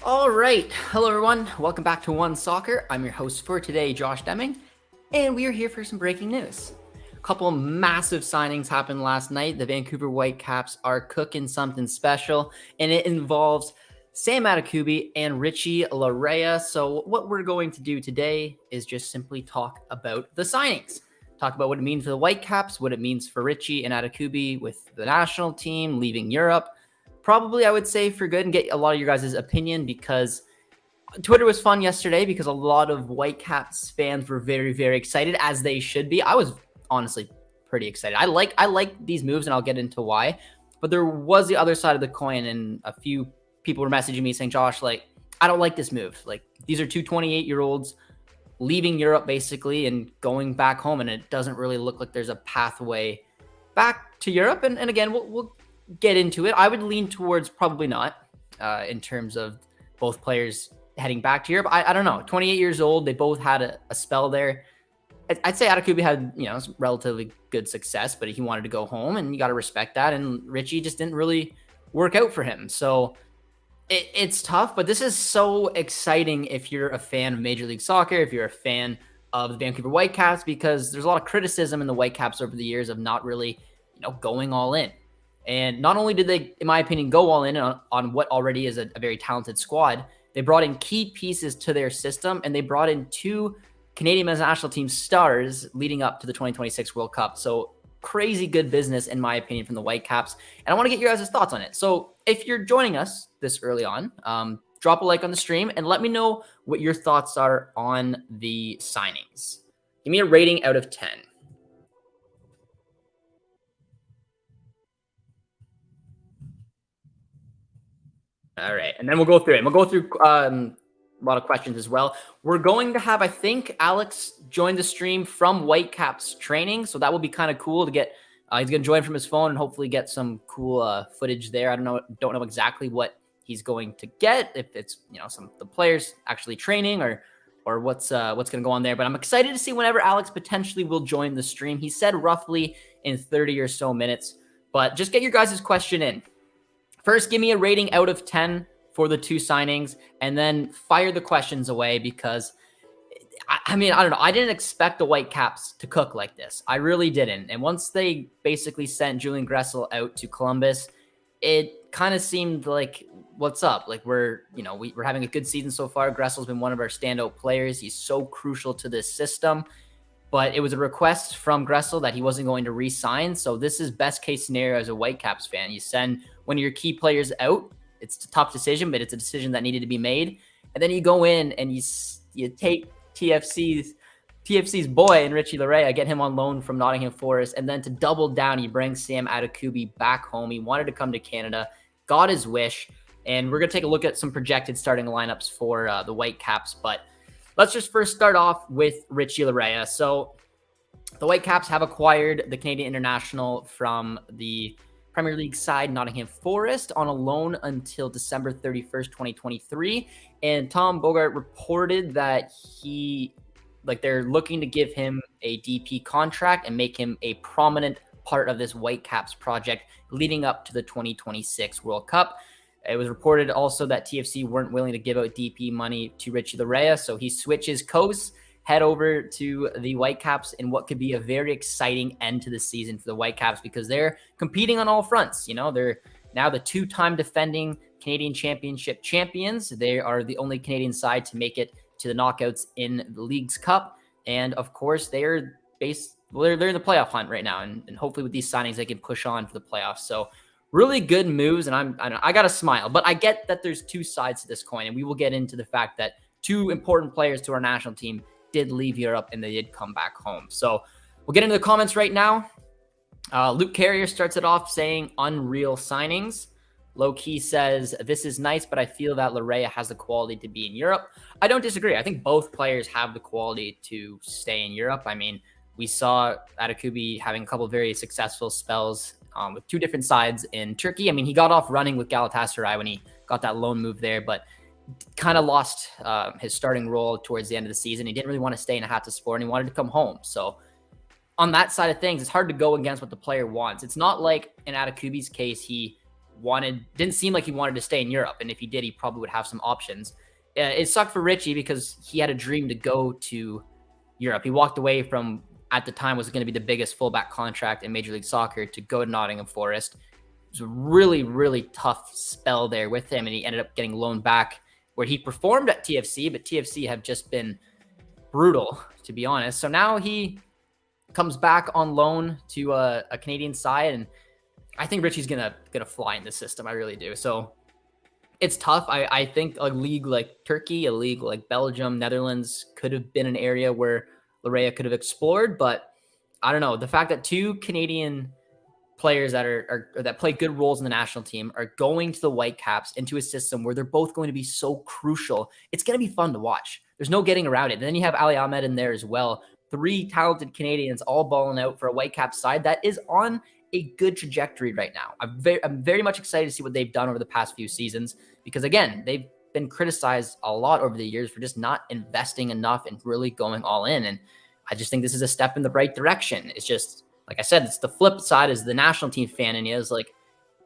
All right. Hello, everyone. Welcome back to OneSoccer. I'm your host for today, Josh Deming, and we are here for some breaking news. A couple of massive signings happened last night. The Vancouver Whitecaps are cooking something special, and it involves Sam Adekugbe and Richie Laryea. So what we're going to do today is just simply talk about the signings. Talk about what it means for the Whitecaps, what it means for Richie and Adekugbe with the national team, leaving Europe. Probably, I would say, for good, and get a lot of your guys' opinion, because Twitter was fun yesterday because a lot of Whitecaps fans were very, very excited, as they should be. I was honestly pretty excited. I like these moves, and I'll get into why. But there was the other side of the coin, and a few people were messaging me saying, Josh, like, I don't like this move. Like, these are two 28-year-olds leaving Europe, basically, and going back home, and it doesn't really look like there's a pathway back to Europe. And again, we'll get into it. I would lean towards probably not, in terms of both players heading back to Europe. I don't know. 28 years old. They both had a spell there. I'd say Adekugbe had, relatively good success, but he wanted to go home, and you got to respect that. And Richie just didn't really work out for him. So it's tough, but this is so exciting if you're a fan of Major League Soccer, if you're a fan of the Vancouver Whitecaps, because there's a lot of criticism in the Whitecaps over the years of not really, going all in. And not only did they, in my opinion, go all in on what already is a very talented squad, they brought in key pieces to their system, and they brought in two Canadian men's national team stars leading up to the 2026 World Cup. So crazy good business, in my opinion, from the Whitecaps. And I want to get your guys' thoughts on it. So if you're joining us this early on, drop a like on the stream and let me know what your thoughts are on the signings. Give me a rating out of 10. All right, and then we'll go through it. We'll go through a lot of questions as well. We're going to have, I think, Alex join the stream from Whitecaps training, so that will be kind of cool to get. He's going to join from his phone and hopefully get some cool footage there. I don't know exactly what he's going to get, if it's some of the players actually training or what's going to go on there. But I'm excited to see whenever Alex potentially will join the stream. He said roughly in 30 or so minutes, but just get your guys' question in. First, give me a rating out of 10 for the two signings, and then fire the questions away, because, I mean, I don't know. I didn't expect the Whitecaps to cook like this. I really didn't. And once they basically sent Julian Gressel out to Columbus, it kind of seemed like, what's up? Like, we're having a good season so far. Gressel's been one of our standout players. He's so crucial to this system. But it was a request from Gressel that he wasn't going to re-sign. So this is best case scenario as a Whitecaps fan. You send one of your key players out. It's a tough decision, but it's a decision that needed to be made. And then you go in and you take TFC's boy and Richie Laryea, get him on loan from Nottingham Forest, and then to double down, you bring Sam Adekugbe back home. He wanted to come to Canada, got his wish, and we're going to take a look at some projected starting lineups for the Whitecaps. But let's just first start off with Richie Laryea. So the Whitecaps have acquired the Canadian international from the Premier League side Nottingham Forest on a loan until December 31st, 2023. And Tom Bogart reported that they're looking to give him a DP contract and make him a prominent part of this Whitecaps project leading up to the 2026 World Cup. It was reported also that TFC weren't willing to give out DP money to Richie Laryea, so he switches coasts, head over to the Whitecaps in what could be a very exciting end to the season for the Whitecaps, because they're competing on all fronts. They're now the two-time defending Canadian Championship champions. They are the only Canadian side to make it to the knockouts in the League's Cup. And of course, they're in the playoff hunt right now. And hopefully with these signings, they can push on for the playoffs. So really good moves. And I got to smile, but I get that there's two sides to this coin. And we will get into the fact that two important players to our national team did leave Europe and they did come back home. So we'll get into the comments right now. Luke Carrier starts it off saying unreal signings. Low Key says, this is nice, but I feel that Laryea has the quality to be in Europe. I don't disagree. I think both players have the quality to stay in Europe. I mean, we saw Adekugbe having a couple of very successful spells with two different sides in Turkey. I mean, he got off running with Galatasaray when he got that loan move there, but kind of lost his starting role towards the end of the season. He didn't really want to stay in Hatayspor, and he wanted to come home. So on that side of things, it's hard to go against what the player wants. It's not like in Adekugbe's case, he didn't seem like he wanted to stay in Europe. And if he did, he probably would have some options. It sucked for Richie because he had a dream to go to Europe. He walked away from, at the time, was going to be the biggest fullback contract in Major League Soccer to go to Nottingham Forest. It was a really, really tough spell there with him, and he ended up getting loaned back where he performed at TFC, but TFC have just been brutal, to be honest. So now he comes back on loan to a Canadian side, and I think Richie's gonna fly in the system. I really do. So it's tough. I think a league like Turkey, a league like Belgium, Netherlands could have been an area where Laryea could have explored, but I don't know. The fact that two Canadian players that play good roles in the national team are going to the Whitecaps into a system where they're both going to be so crucial, it's going to be fun to watch. There's no getting around it. And then you have Ali Ahmed in there as well. 3 talented Canadians all balling out for a Whitecaps side that is on a good trajectory right now. I'm very much excited to see what they've done over the past few seasons, because again, they've been criticized a lot over the years for just not investing enough and really going all in. And I just think this is a step in the right direction. It's just, like I said, it's the flip side is the national team fan in you is like,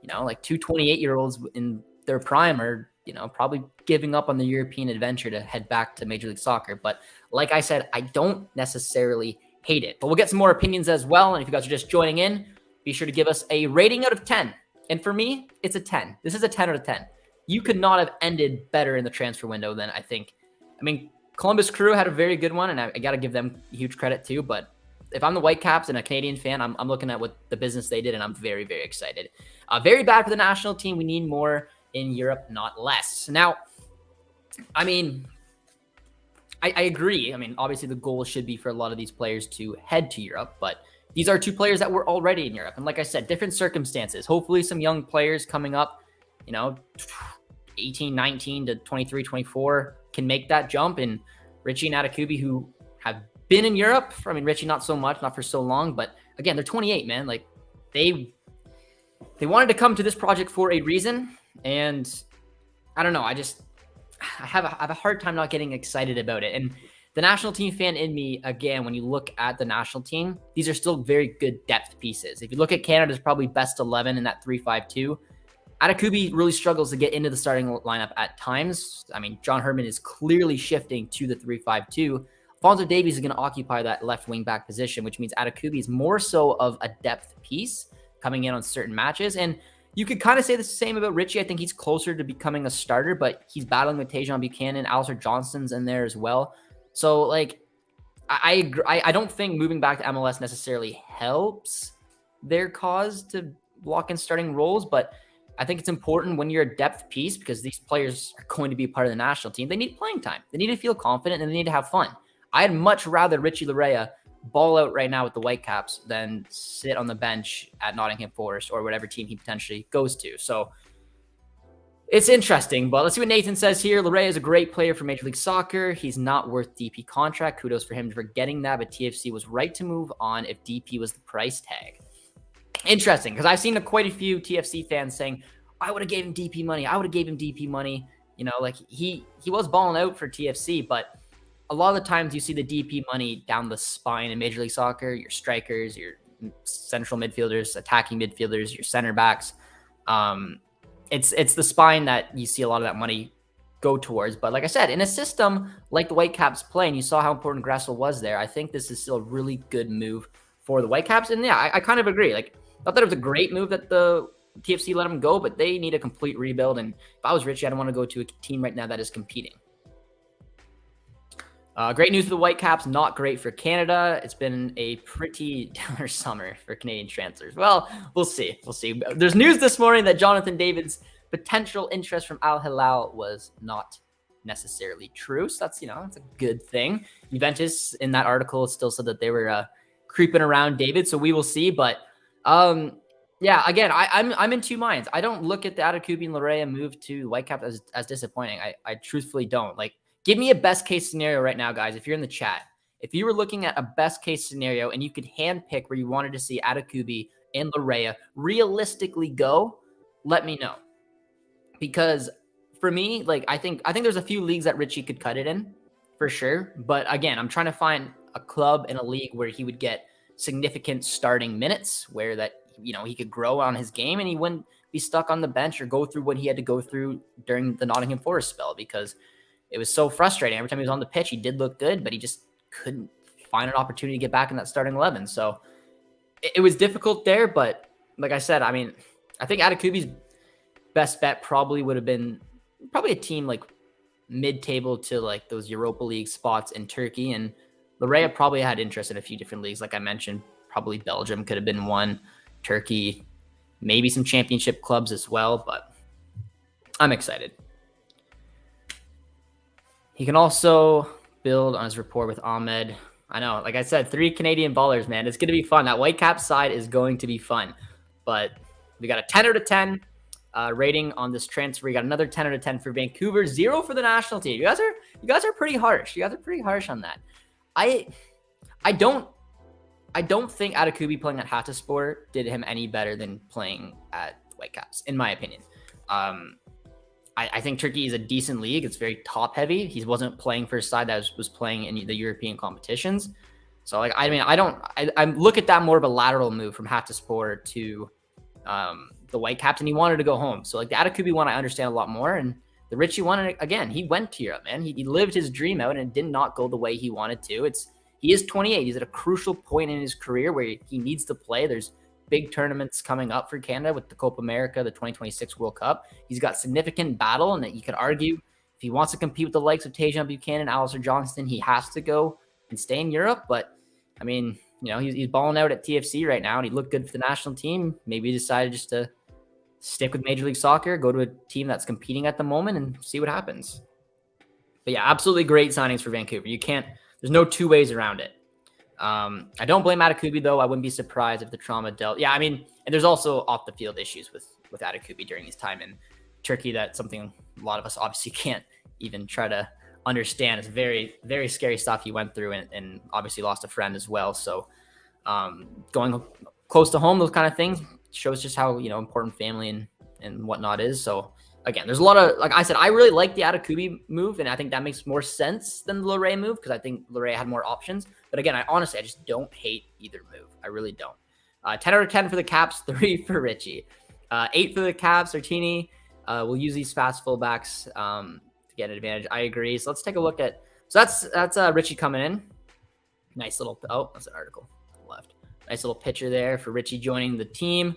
like 2 28-year-olds in their prime are, probably giving up on the European adventure to head back to Major League Soccer. But like I said, I don't necessarily hate it. But we'll get some more opinions as well. And if you guys are just joining in, be sure to give us a rating out of 10. And for me, it's a 10. This is a 10 out of 10. You could not have ended better in the transfer window than I think. I mean, Columbus Crew had a very good one, and I got to give them huge credit too. But if I'm the Whitecaps and a Canadian fan, I'm looking at what the business they did, and I'm very, very excited. Very bad for the national team. We need more in Europe, not less. Now, I mean, I agree. I mean, obviously the goal should be for a lot of these players to head to Europe, but these are 2 players that were already in Europe. And like I said, different circumstances. Hopefully some young players coming up, 18, 19 to 23, 24 can make that jump. And Richie and Adekugbe, who have been in Europe, Richie not so much, not for so long, but again, they're 28, man. Like they wanted to come to this project for a reason. And I don't know. I have a hard time not getting excited about it. And the national team fan in me, again, when you look at the national team, these are still very good depth pieces. If you look at Canada's probably best 11 in that 3-5-2, Adekugbe really struggles to get into the starting lineup at times. I mean, John Herman is clearly shifting to the 3-5-2. Alfonso Davies is going to occupy that left wing back position, which means Adekugbe is more so of a depth piece coming in on certain matches. And you could kind of say the same about Richie. I think he's closer to becoming a starter, but he's battling with Tajon Buchanan. Alistair Johnston's in there as well. So, like, I agree. I don't think moving back to MLS necessarily helps their cause to lock in starting roles, but I think it's important when you're a depth piece, because these players are going to be a part of the national team. They need playing time. They need to feel confident, and they need to have fun. I'd much rather Richie Laryea ball out right now with the Whitecaps than sit on the bench at Nottingham Forest or whatever team he potentially goes to. So it's interesting, but let's see what Nathan says here. Laryea is a great player for Major League Soccer. He's not worth DP contract. Kudos for him for getting that, but TFC was right to move on if DP was the price tag. Interesting, because I've seen quite a few TFC fans saying, I would have gave him DP money. I would have gave him DP money. Like he was balling out for TFC, but a lot of the times you see the DP money down the spine in Major League Soccer, your strikers, your central midfielders, attacking midfielders, your center backs. It's the spine that you see a lot of that money go towards. But like I said, in a system like the Whitecaps play, and you saw how important Gressel was there, I think this is still a really good move for the Whitecaps. And yeah, I kind of agree. Like, not that it was a great move that the TFC let him go, but they need a complete rebuild. And if I was Richie, I don't want to go to a team right now that is competing. Great news for the Whitecaps, not great for Canada. It's been a pretty downer summer for Canadian transfers. Well, we'll see. We'll see. There's news this morning that Jonathan David's potential interest from Al Hilal was not necessarily true. So that's a good thing. Juventus in that article still said that they were creeping around David. So we will see. But yeah, again, I'm in 2 minds. I don't look at the Adekugbe and Laryea move to Whitecaps as disappointing. I truthfully don't. Like, give me a best case scenario right now, guys. If you're in the chat, if you were looking at a best case scenario and you could handpick where you wanted to see Adekugbe and Laryea realistically go, let me know. Because for me, like, I think there's a few leagues that Richie could cut it in for sure. But again, I'm trying to find a club in a league where he would get significant starting minutes, where that he could grow on his game and he wouldn't be stuck on the bench or go through what he had to go through during the Nottingham Forest spell, because it was so frustrating. Every time he was on the pitch, he did look good, but he just couldn't find an opportunity to get back in that starting 11. So it was difficult there, but like I said, I mean, I think Adekugbe's best bet probably would have been a team like mid-table to like those Europa League spots in Turkey. And Laryea probably had interest in a few different leagues. Like I mentioned, probably Belgium could have been one, Turkey, maybe some championship clubs as well, but I'm excited. He can also build on his rapport with Ahmed. I know, like I said, 3 Canadian ballers, man. It's going to be fun. That Whitecaps side is going to be fun. But we got a 10 out of 10 rating on this transfer. We got another 10 out of 10 for Vancouver, 0 for the national team. You guys are pretty harsh. You guys are pretty harsh on that. I don't think Adekugbe playing at Hatayspor did him any better than playing at Whitecaps, in my opinion. I think Turkey is a decent league. It's very top heavy. He wasn't playing for a side that was playing in the European competitions. So like, I mean, I look at that more of a lateral move from Hatayspor to the Whitecaps, and he wanted to go home. So like the Adekugbe one, I understand a lot more. And the Richie one, again, he went to Europe, man. He lived his dream out and it did not go the way he wanted to. He is 28. He's at a crucial point in his career where he needs to play. There's big tournaments coming up for Canada with the Copa America, the 2026 World Cup. He's got significant battle, and that you could argue if he wants to compete with the likes of Tajon Buchanan, Alistair Johnston, he has to go and stay in Europe. But I mean, he's balling out at TFC right now, and he looked good for the national team. Maybe he decided just to stick with Major League Soccer, go to a team that's competing at the moment, and see what happens. But yeah, absolutely great signings for Vancouver. There's no two ways around it. I don't blame Adekugbe, though. I wouldn't be surprised if the trauma dealt. Yeah, I mean, and there's also off the field issues with Adekugbe during his time in Turkey. That's something a lot of us obviously can't even try to understand. It's very, very scary stuff he went through, and obviously lost a friend as well. So going close to home, those kind of things shows just how important family and whatnot is. So again, there's a lot of, like I said, I really like the Adekugbe move, and I think that makes more sense than the Laryea move, because I think Laryea had more options. But again, I just don't hate either move. I really don't. 10 out of 10 for the Caps, 3 for Richie. 8 for the Caps. Artini will use these fast fullbacks to get an advantage. I agree. So let's take a look at, that's Richie coming in. Nice little, that's an article left. Nice little picture there for Richie joining the team.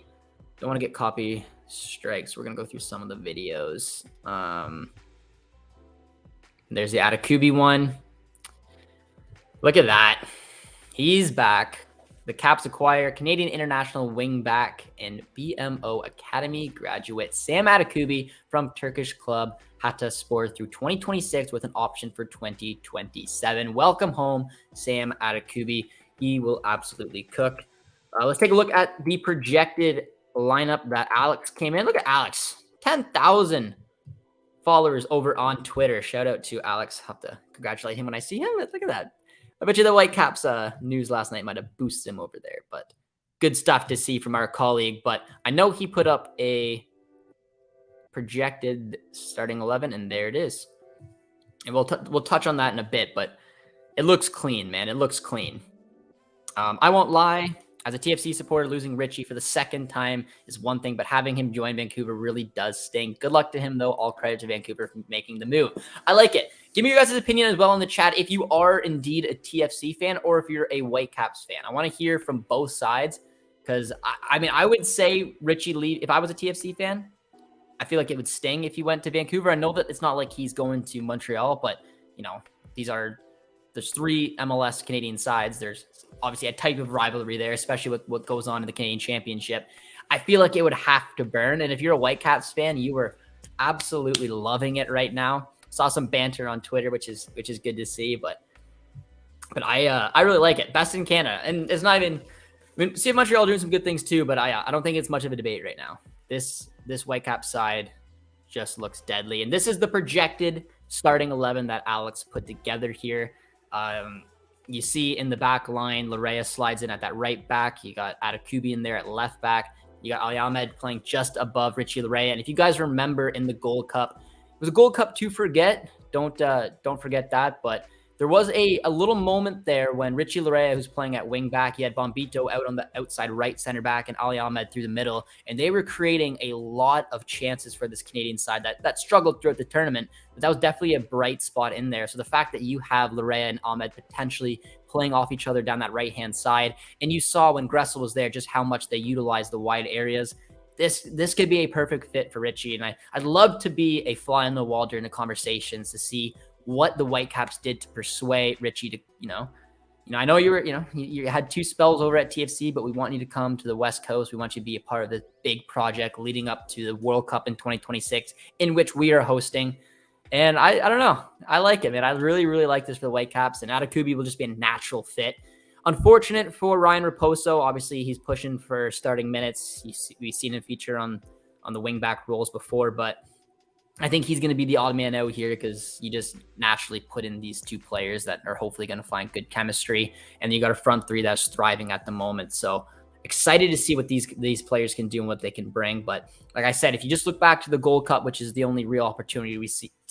Don't want to get copy strikes. We're going to go through some of the videos. There's the Adekugbe one. Look at that. He's back. The Caps acquire Canadian international wingback and BMO Academy graduate Sam Adekugbe from Turkish club Hatayspor through 2026 with an option for 2027. Welcome home, Sam Adekugbe. He will absolutely cook. Let's take a look at the projected lineup that Alex came in. Look at Alex. 10,000 followers over on Twitter. Shout out to Alex. Have to congratulate him when I see him. Look at that. I bet you the Whitecaps news last night might have boosted him over there, but good stuff to see from our colleague. But I know he put up a projected starting 11, and there it is. And we'll touch on that in a bit, but it looks clean, man. It looks clean. I won't lie. As a TFC supporter, losing Richie for the second time is one thing, but having him join Vancouver really does sting. Good luck to him, though. All credit to Vancouver for making the move. I like it. Give me your guys' opinion as well in the chat if you are indeed a TFC fan or if you're a Whitecaps fan. I want to hear from both sides, because, I mean, I would say Richie leave. If I was a TFC fan, I feel like it would sting if he went to Vancouver. I know that it's not like he's going to Montreal, but, there's 3 MLS Canadian sides. There's obviously a type of rivalry there, especially with what goes on in the Canadian Championship. I feel like it would have to burn. And if you're a Whitecaps fan, you were absolutely loving it right now. Saw some banter on Twitter, which is good to see. But I really like it. Best in Canada. And it's not even, see Montreal doing some good things too, but I don't think it's much of a debate right now. This Whitecaps side just looks deadly. And this is the projected starting 11 that Alex put together here. You see in the back line, Laryea slides in at that right back. You got Adekugbe in there at left back. You got Ali Ahmed playing just above Richie Laryea. And if you guys remember in the Gold Cup, it was a Gold Cup to forget. Don't forget that. But there was a little moment there when Richie Laryea, who's playing at wing back, he had Bombito out on the outside right center back and Ali Ahmed through the middle, and they were creating a lot of chances for this Canadian side that struggled throughout the tournament, but that was definitely a bright spot in there. So the fact that you have Laryea and Ahmed potentially playing off each other down that right-hand side, and you saw when Gressel was there just how much they utilized the wide areas, this could be a perfect fit for Richie, and I'd love to be a fly on the wall during the conversations to see what the Whitecaps did to persuade Richie to, I know you had 2 spells over at TFC, but we want you to come to the West Coast. We want you to be a part of the big project leading up to the World Cup in 2026, in which we are hosting. And I don't know. I like it, man. I really, really like this for the Whitecaps, and Adekugbe will just be a natural fit. Unfortunate for Ryan Raposo. Obviously, he's pushing for starting minutes. We've seen him feature on the wingback roles before, but I think he's going to be the odd man out here because you just naturally put in these 2 players that are hopefully going to find good chemistry, and you got a front 3 that's thriving at the moment. So excited to see what these players can do and what they can bring. But like I said, if you just look back to the Gold Cup, which is the only real opportunity we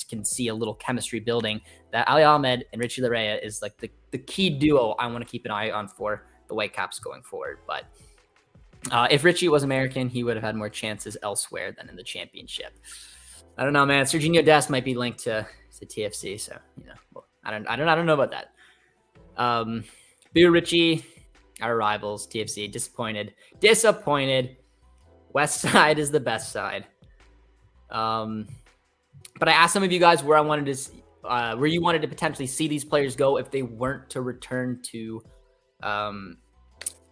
can see a little chemistry building, that Ali Ahmed and Richie Laryea is like the key duo I want to keep an eye on for the Whitecaps going forward. But if Richie was American, he would have had more chances elsewhere than in the championship. I don't know, man. Serginho Dest might be linked to TFC, so I don't know about that. Boo Richie, our rivals, TFC, disappointed. West side is the best side. But I asked some of you guys where you wanted to potentially see these players go if they weren't to return to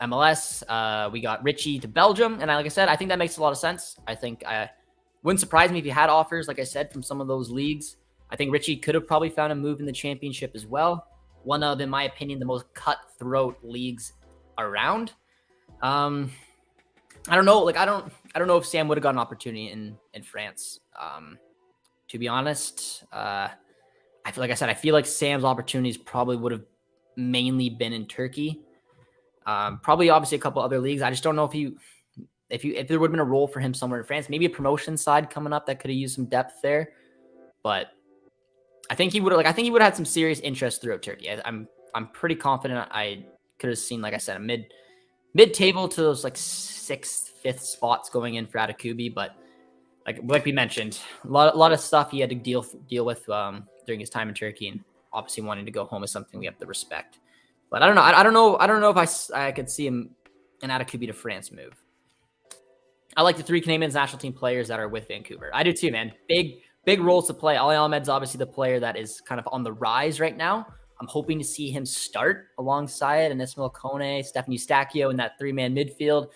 MLS. We got Richie to Belgium, and like I said, I think that makes a lot of sense. I think wouldn't surprise me if he had offers, like I said, from some of those leagues. I think Richie could have probably found a move in the championship as well. One of, in my opinion, the most cutthroat leagues around. I don't know. Like I don't know if Sam would have got an opportunity in France. To be honest, I feel like Sam's opportunities probably would have mainly been in Turkey. Probably obviously a couple other leagues. I just don't know if there would have been a role for him somewhere in France, maybe a promotion side coming up that could have used some depth there. But I think he would have had some serious interest throughout Turkey. I'm pretty confident I could have seen, like I said, a mid-table to those like 6th, 5th spots going in for Adekugbe. But like we mentioned, a lot of stuff he had to deal with during his time in Turkey, and obviously wanting to go home is something we have to respect. But I don't know. I don't know if I could see him an Adekugbe to France move. I like the 3 Canadian national team players that are with Vancouver. I do too, man. Big roles to play. Ali Ahmed's obviously the player that is kind of on the rise right now. I'm hoping to see him start alongside Anismail Kone, Stephen Eustachio in that 3-man midfield.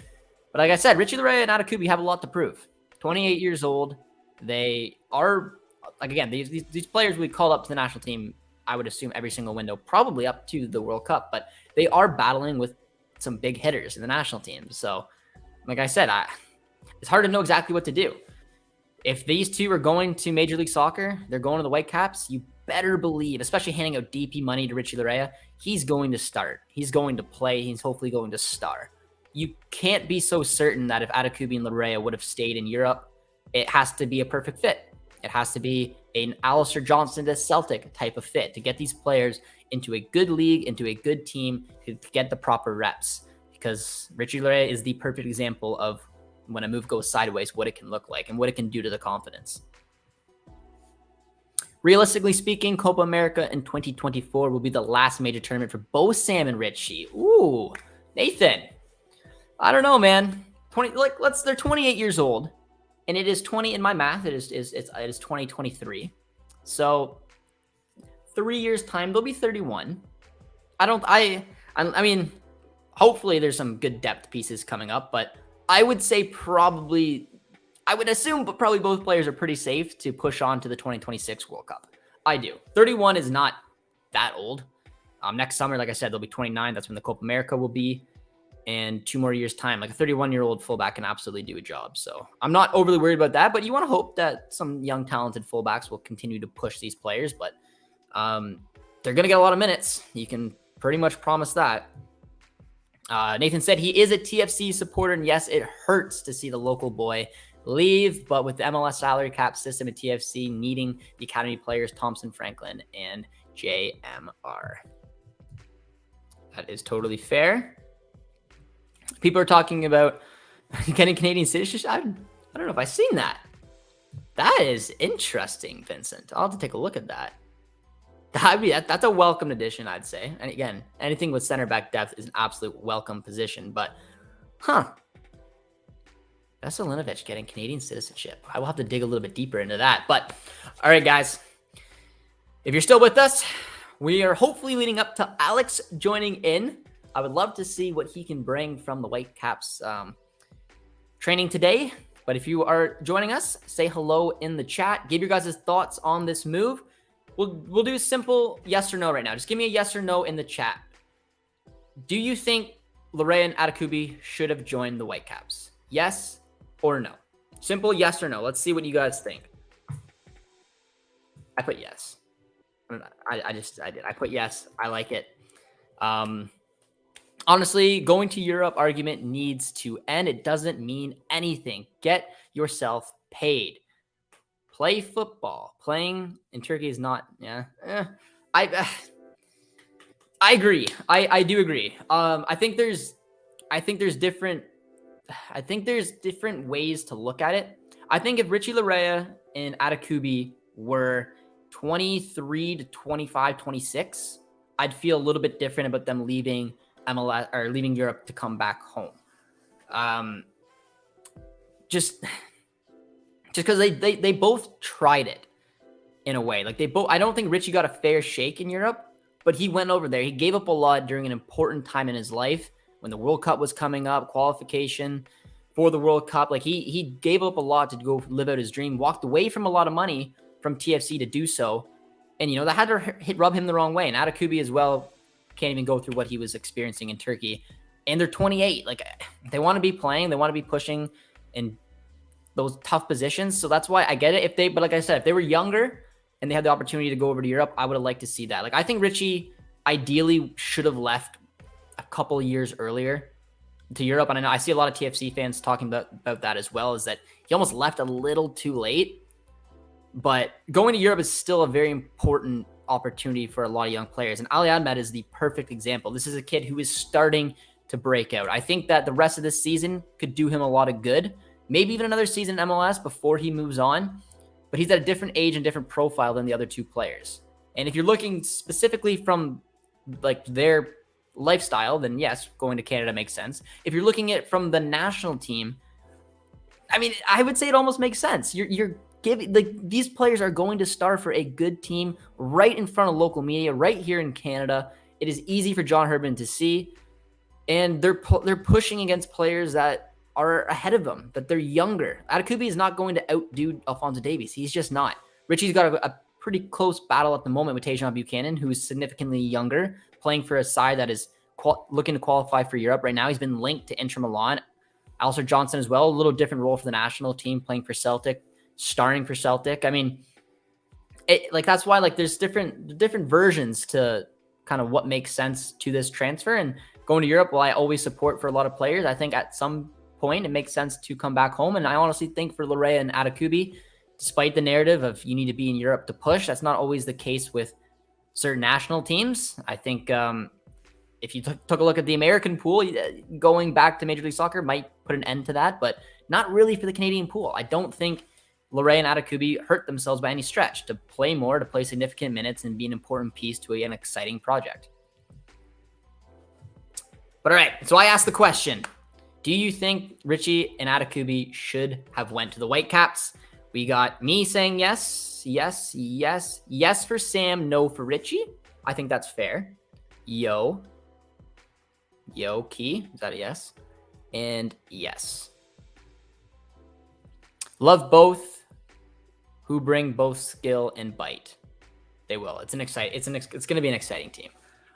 But like I said, Richie Laryea and Adekugbe have a lot to prove. 28 years old. They are, like, again, these players we called up to the national team, I would assume every single window, probably up to the World Cup, but they are battling with some big hitters in the national team. So, like I said, it's hard to know exactly what to do. If these 2 are going to Major League Soccer, they're going to the Whitecaps, you better believe, especially handing out DP money to Richie Laryea, he's going to start. He's going to play. He's hopefully going to star. You can't be so certain that if Adekugbe and Laryea would have stayed in Europe, it has to be a perfect fit. It has to be an Alistair Johnston to Celtic type of fit to get these players into a good league, into a good team, to get the proper reps. Because Richie Laryea is the perfect example of when a move goes sideways, what it can look like and what it can do to the confidence. Realistically speaking, Copa America in 2024 will be the last major tournament for both Sam and Richie. Ooh, Nathan. I don't know, man. They're 28 years old, and it is 20 in my math. It is 2023. So 3 years time, they'll be 31. I mean, hopefully there's some good depth pieces coming up, but I would say I would assume probably both players are pretty safe to push on to the 2026 World Cup. I do. 31 is not that old. Next summer, like I said, they'll be 29. That's when the Copa America will be. And 2 more years' time, like a 31-year-old fullback can absolutely do a job. So I'm not overly worried about that, but you want to hope that some young, talented fullbacks will continue to push these players. But they're going to get a lot of minutes. You can pretty much promise that. Nathan said he is a TFC supporter, and yes, it hurts to see the local boy leave, but with the MLS salary cap system at TFC needing the academy players Thompson, Franklin, and JMR. That is totally fair. People are talking about getting Canadian citizenship. I don't know if I've seen that. That is interesting, Vincent. I'll have to take a look at that. That's a welcome addition, I'd say. And again, anything with center back depth is an absolute welcome position. But, Veselinovic getting Canadian citizenship. I will have to dig a little bit deeper into that. But, all right, guys. If you're still with us, we are hopefully leading up to Alex joining in. I would love to see what he can bring from the Whitecaps training today. But if you are joining us, say hello in the chat. Give your guys' thoughts on this move. We'll do a simple yes or no right now. Just give me a yes or no in the chat. Do you think Laryea and Adekugbe should have joined the Whitecaps? Yes or no? Simple yes or no. Let's see what you guys think. I put yes. I did. I put yes. I like it. Honestly, going to Europe argument needs to end. It doesn't mean anything. Get yourself paid. Play football. Playing in Turkey is not. Yeah. I agree. I do agree. I think there's different ways to look at it. I think if Richie Laryea and Adekugbe were 23 to 25, 26, I'd feel a little bit different about them leaving MLS or leaving Europe to come back home. Just because they both tried it in a way. Like I don't think Richie got a fair shake in Europe, but he went over there. He gave up a lot during an important time in his life when the World Cup was coming up, qualification for the World Cup. Like he gave up a lot to go live out his dream, walked away from a lot of money from TFC to do so. And, that had to rub him the wrong way. And Adekugbe as well can't even go through what he was experiencing in Turkey. And they're 28. Like, they want to be playing. They want to be pushing in those tough positions. So that's why I get it. But like I said, if they were younger and they had the opportunity to go over to Europe, I would have liked to see that. Like, I think Richie ideally should have left a couple of years earlier to Europe. And I know I see a lot of TFC fans talking about that as well, is that he almost left a little too late. But going to Europe is still a very important opportunity for a lot of young players. And Ali Ahmed is the perfect example. This is a kid who is starting to break out. I think that the rest of this season could do him a lot of good. Maybe even another season in MLS before he moves on. But he's at a different age and different profile than the other two players. And if you're looking specifically from like their lifestyle, then yes, going to Canada makes sense. If you're looking at it from the national team, I mean, I would say it almost makes sense. You're these players are going to star for a good team right in front of local media, right here in Canada. It is easy for John Herdman to see, and they're pushing against players that are ahead of them, that they're younger. Adekugbe is not going to outdo Alphonso Davies. He's just not. Richie's got a pretty close battle at the moment with Tajon Buchanan, who is significantly younger, playing for a side that is looking to qualify for Europe right now. He's been linked to Inter Milan. Alistair Johnson as well, a little different role for the national team, playing for Celtic, starring for Celtic. I mean, that's why there's different versions to kind of what makes sense to this transfer. And going to Europe, I always support for a lot of players. I think at some point it makes sense to come back home. And I honestly think for Laryea and Adekugbe, despite the narrative of you need to be in Europe to push, that's not always the case with certain national teams. I think if you took a look at the American pool, going back to Major League Soccer might put an end to that, but not really for the Canadian pool. I don't think Laryea and Adekugbe hurt themselves by any stretch to play more, to play significant minutes, and be an important piece to an exciting project. But all right, so I asked the question, do you think Richie and Adekugbe should have went to the Whitecaps? We got me saying yes, yes, yes, yes for Sam, no for Richie. I think that's fair. Yo, Key, is that a yes? And yes. Love both, who bring both skill and bite. They will. It's going to be an exciting team.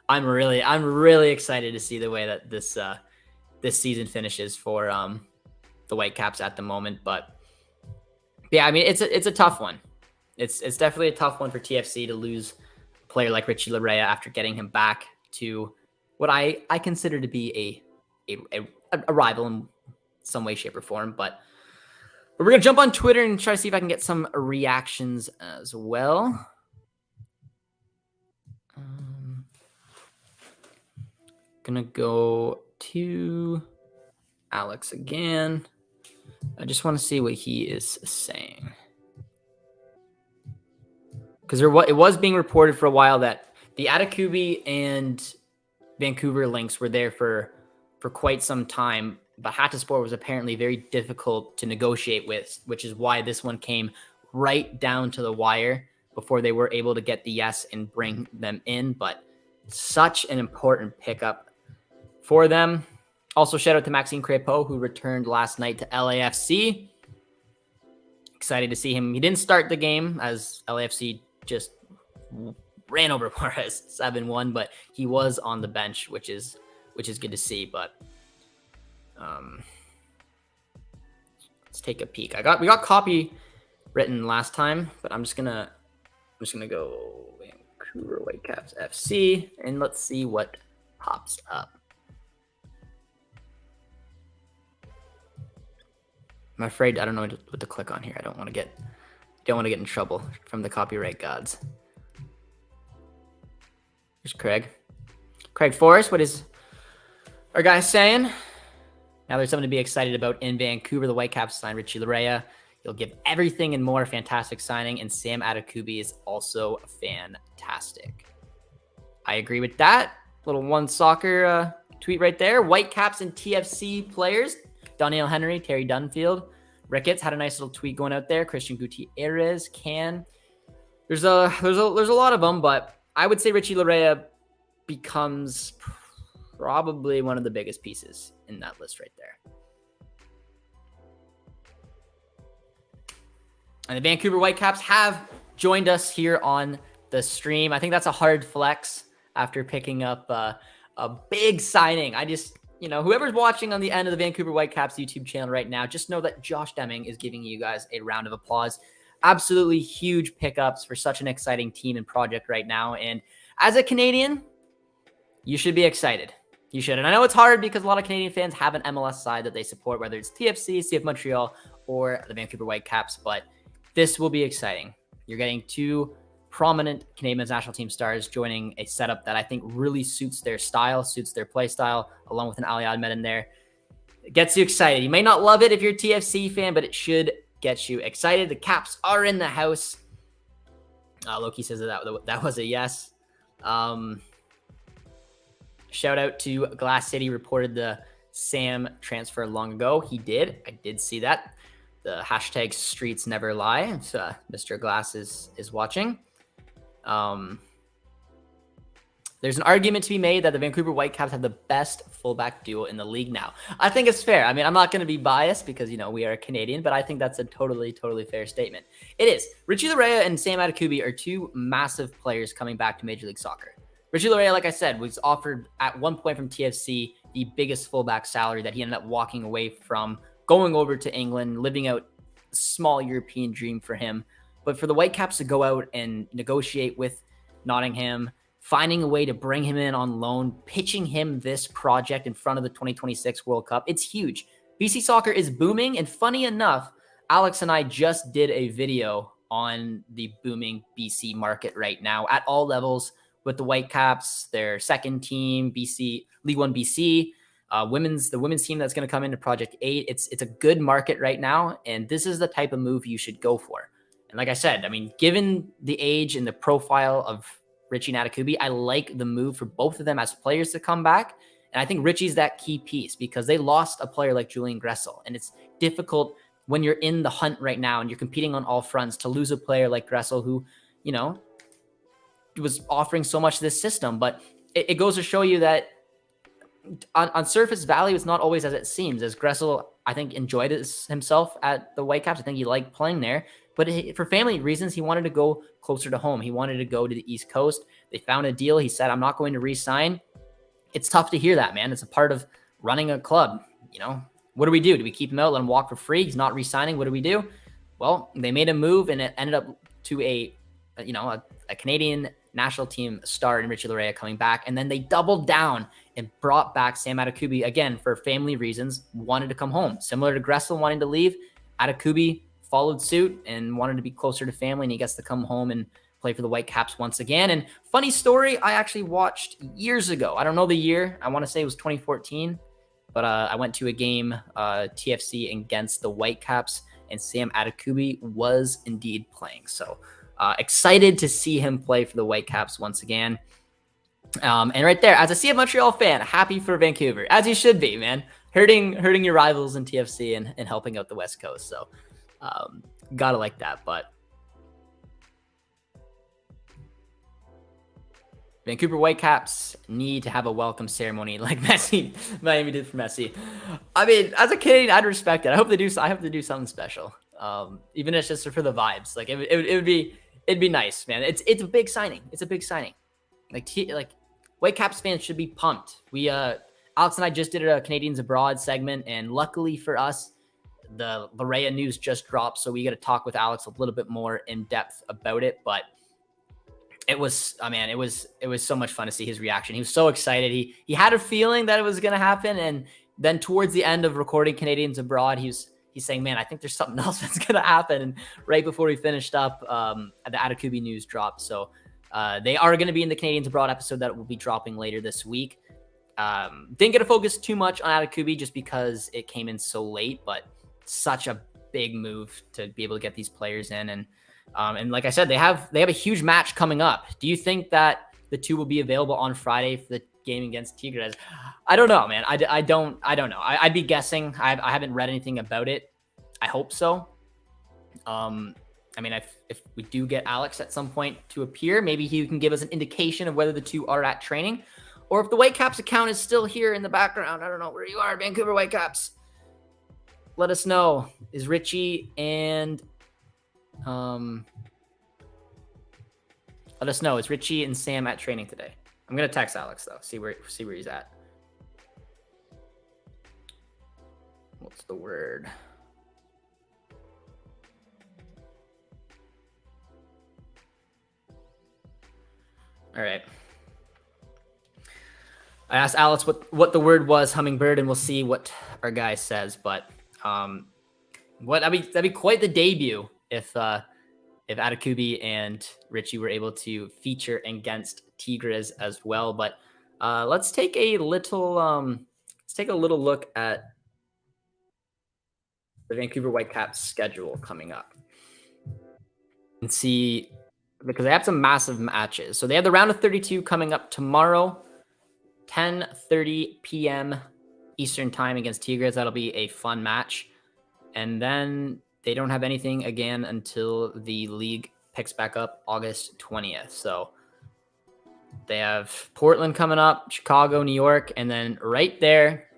I'm really excited to see the way that this season finishes for the Whitecaps at the moment. But yeah, I mean, it's a tough one. It's definitely a tough one for TFC to lose a player like Richie Laryea after getting him back to what I consider to be a rival in some way, shape, or form. But But we're going to jump on Twitter and try to see if I can get some reactions as well. Gonna go to Alex again. I just want to see what he is saying. Because it was being reported for a while that the Adekugbe and Vancouver links were there for quite some time, but Hattisport was apparently very difficult to negotiate with, which is why this one came right down to the wire before they were able to get the yes and bring them in. But such an important pickup for them. Also, shout out to Maxime Crépeau, who returned last night to LAFC. Excited to see him. He didn't start the game as LAFC just ran over Juarez 7-1, but he was on the bench, which is good to see. But let's take a peek. We got copy written last time, but I'm just gonna go Vancouver Whitecaps FC and let's see what pops up. I'm afraid I don't know what to click on here. I don't want to get in trouble from the copyright gods. Here's Craig Forrest. What is our guy saying? Now there's something to be excited about in Vancouver. The Whitecaps signed Richie Laryea. He'll give everything and more. Fantastic signing. And Sam Adekugbe is also fantastic. I agree with that. Little OneSoccer tweet right there. Whitecaps and TFC players. Daniel Henry, Terry Dunfield, Ricketts had a nice little tweet going out there. Christian Gutierrez, There's a lot of them, but I would say Richie Laryea becomes probably one of the biggest pieces in that list right there. And the Vancouver Whitecaps have joined us here on the stream. I think that's a hard flex after picking up a big signing. Whoever's watching on the end of the Vancouver Whitecaps YouTube channel right now, just know that Josh Deming is giving you guys a round of applause. Absolutely huge pickups for such an exciting team and project right now. And as a Canadian, you should be excited. You should. And I know it's hard because a lot of Canadian fans have an MLS side that they support, whether it's TFC, CF Montreal, or the Vancouver Whitecaps. But this will be exciting. You're getting two prominent Canadian men's national team stars joining a setup that I think really suits their style, suits their play style, along with an Ali Ahmed in there. It gets you excited. You may not love it if you're a TFC fan, but it should get you excited. The Caps are in the house. Loki says that was a yes. Shout out to Glass City, reported the Sam transfer long ago. He did. I did see that. The hashtag streets never lie. So, Mr. Glass is watching. There's an argument to be made that the Vancouver Whitecaps have the best fullback duo in the league now. I think it's fair. I mean, I'm not going to be biased because, we are a Canadian, but I think that's a totally fair statement. It is. Richie Laryea and Sam Adekugbe are two massive players coming back to Major League Soccer. Richie Laryea, like I said, was offered at one point from TFC the biggest fullback salary that he ended up walking away from, going over to England, living out a small European dream for him. But for the Whitecaps to go out and negotiate with Nottingham, finding a way to bring him in on loan, pitching him this project in front of the 2026 World Cup, it's huge. BC soccer is booming, and funny enough, Alex and I just did a video on the booming BC market right now at all levels with the Whitecaps, their second team, BC League One BC, the women's team that's going to come into Project 8. It's a good market right now, and this is the type of move you should go for. And like I said, I mean, given the age and the profile of Richie and Adekugbe, I like the move for both of them as players to come back. And I think Richie's that key piece because they lost a player like Julian Gressel. And it's difficult when you're in the hunt right now and you're competing on all fronts to lose a player like Gressel who, was offering so much to this system. But it goes to show you that on surface value, it's not always as it seems. As Gressel, I think, enjoyed himself at the Whitecaps. I think he liked playing there. But for family reasons, he wanted to go closer to home. He wanted to go to the East Coast. They found a deal. He said, I'm not going to re-sign. It's tough to hear that, man. It's a part of running a club. What do we do? Do we keep him out, let him walk for free? He's not re-signing. What do we do? Well, they made a move, and it ended up to a Canadian national team star in Richie Laryea coming back. And then they doubled down and brought back Sam Adekugbe, again, for family reasons, wanted to come home. Similar to Gressel wanting to leave, Adekugbe followed suit and wanted to be closer to family, and he gets to come home and play for the Whitecaps once again. And funny story, I actually watched years ago. I don't know the year. I want to say it was 2014, but I went to a game, TFC against the Whitecaps, and Sam Adekugbe was indeed playing. So excited to see him play for the Whitecaps once again. And right there, as a CF Montreal fan, happy for Vancouver, as you should be, man. Hurting your rivals in TFC and helping out the West Coast. So gotta like that. But Vancouver Whitecaps need to have a welcome ceremony like Miami did for Messi. I mean, as a Canadian, I'd respect it. I hope they do. I hope they do something special, even if it's just for the vibes. Like it'd be nice, man. It's a big signing. It's a big signing. Like Whitecaps fans should be pumped. We Alex and I just did a Canadians Abroad segment, and luckily for us, the Laryea news just dropped, so we got to talk with Alex a little bit more in depth about it. But it was, it was so much fun to see his reaction. He was so excited. He had a feeling that it was going to happen, and then towards the end of recording Canadians Abroad, he's saying, "Man, I think there's something else that's going to happen." And right before we finished up, the Adekugbe news dropped. So they are going to be in the Canadians Abroad episode that will be dropping later this week. Didn't get to focus too much on Adekugbe just because it came in so late, but such a big move to be able to get these players in. And like I said, they have a huge match coming up. Do you think that the two will be available on Friday for the game against Tigres? I don't know, man. I don't know. I'd be guessing. I haven't read anything about it. I hope so. If we do get Alex at some point to appear, maybe he can give us an indication of whether the two are at training, or if the Whitecaps account is still here in the background. I don't know where you are, Vancouver Whitecaps. Let us know. Is Richie and let us know. Is Richie and Sam at training today? I'm gonna text Alex though. See where he's at. What's the word? All right. I asked Alex what the word was, hummingbird, and we'll see what our guy says. But that'd be quite the debut if Adekugbe and Richie were able to feature against Tigres as well. But let's take a little look at the Vancouver Whitecaps schedule coming up and see, because they have some massive matches. So they have the round of 32 coming up tomorrow, 10:30 p.m. Eastern time against Tigres. That'll be a fun match. And then they don't have anything again until the league picks back up August 20th. So they have Portland coming up, Chicago, New York, and then right there.